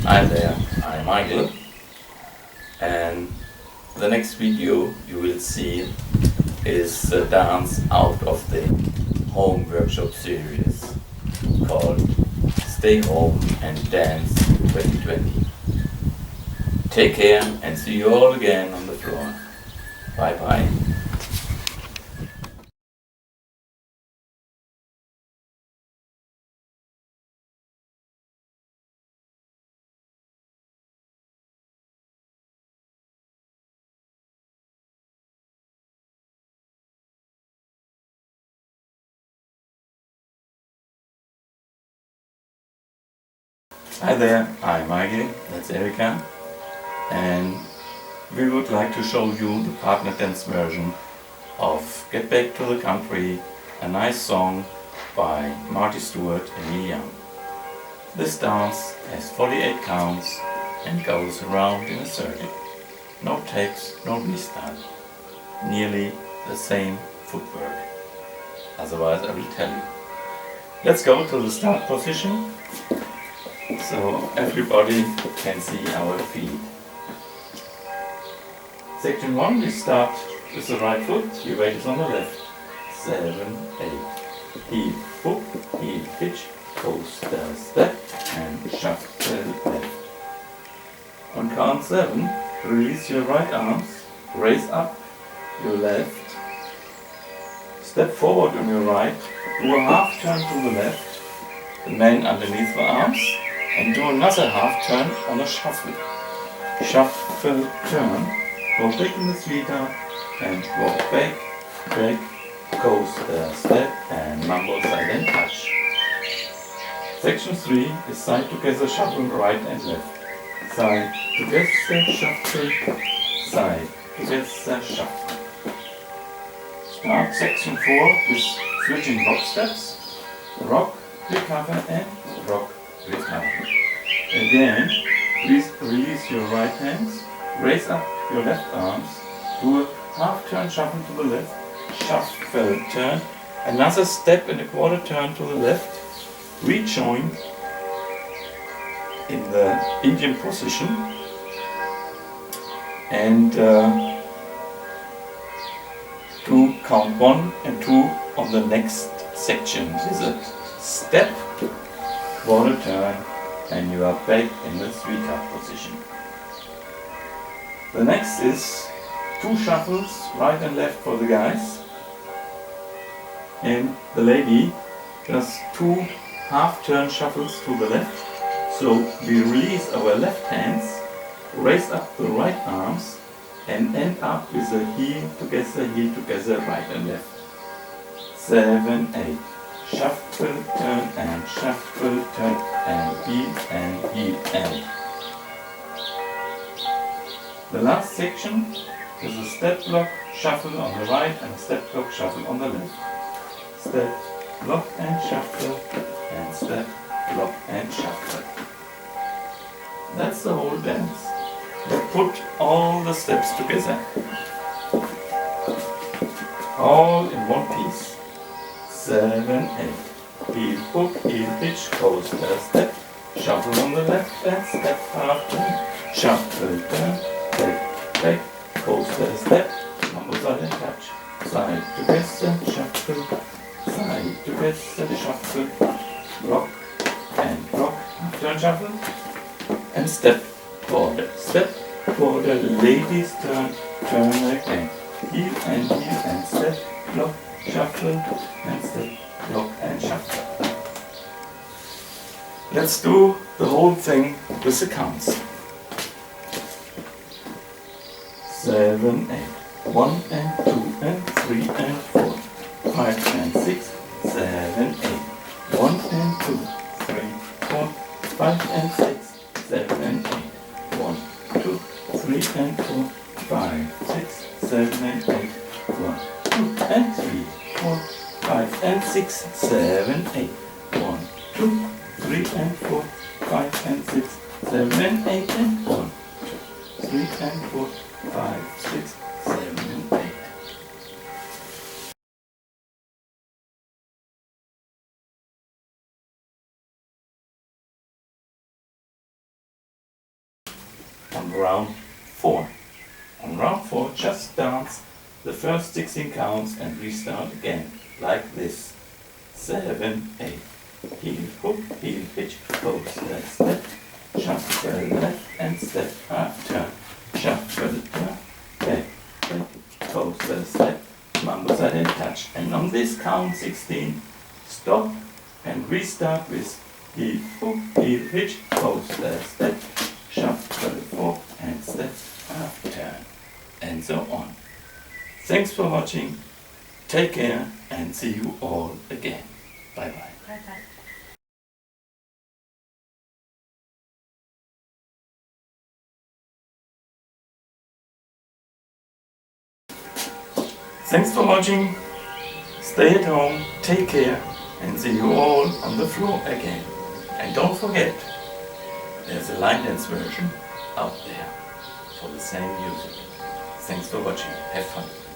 Hi there, I'm Michael, and the next video you will see is a dance out of the home workshop series called Stay Home and Dance 2020. Take care and see you all again on the floor. Bye bye. Hi there, I'm Michael, that's Erika, and we would like to show you the partner dance version of Get Back to the Country, a nice song by Marty, Stuart and me Young. This dance has 48 counts and goes around in a circle. No taps, no restart. Nearly the same footwork. Otherwise I will tell you. Let's go to the start position so everybody can see our feet. Section 1, we start with the right foot, your weight is on the left. 7, 8. Heel, hook, heel, hitch, coaster, step, and shuffle left. On count 7, release your right arms, raise up your left, step forward on your right, do a half turn to the left, the man underneath the arms, and do another half turn on a shuffle. Shuffle, turn, go back in the sweetheart, and walk back, back, coaster, step, and Mambo silent touch. Section 3 is side together shuffle right and left. Side together shuffle, side together shuffle. Start section 4 with switching rock steps. Rock, recover, and rock, recover. Again, please release your right hands, raise up your left arms, do a half turn shuffle to the left, shuffle turn, another step and a quarter turn to the left, rejoin in the Indian position, and do count 1 and 2 on the next section with a step, quarter turn, and you are back in the sweetheart position. The next is 2 shuffles, right and left for the guys, and the lady does 2 half turn shuffles to the left. So we release our left hands, raise up the right arms, and end up with a heel together, right and left. 7, 8. Shuffle, turn, and shuffle, turn, and heel, and. The last section is a step block shuffle on the right and a step block shuffle on the left. Step, block and shuffle, and step, block and shuffle. That's the whole dance. We put all the steps together. All in one piece. 7, 8. Heel, hook, heel, hitch, coaster, step, shuffle on the left and step, half turn, shuffle, turn, back, coaster, step, Mambo silent touch, side together, shuffle, side together, shuffle, rock and rock, turn shuffle, and step forward, ladies turn, turn again, heel, and step, block, shuffle, and step, block, and shuffle. Let's do the whole thing with the counts. 7, 8. 1 and 2 and 3 and 4. 5 and 6, 7, 8. 1 and 2, 3, 4. 5 and 6, 7 and 8. 1, 2, 3 and 4. 5, 6, 7 and 8. 1, 2 and 3, 4. 5 and 6, 7, 8. 1, 2, 3 and 4. 5 and 6, 7 and 8 and 1, 2, 3 and 4. 5, 6, 7 and 8. on round 4. On round 4, just dance the first 16 counts and restart again, like this. 7, 8. Heel, hook, heel, hitch, post, step, shuffle left and step, half turn, shuffle, turn, back, post, step, mambo side and touch. And on this count 16, stop and restart with heel, hook, heel, hitch, post, step, shuffle, fork and step, half turn, and so on. Thanks for watching, take care and see you all again. Bye bye. Bye bye. Thanks for watching, stay at home, take care and see you all on the floor again. And don't forget, there's a line dance version out there for the same music. Thanks for watching, have fun.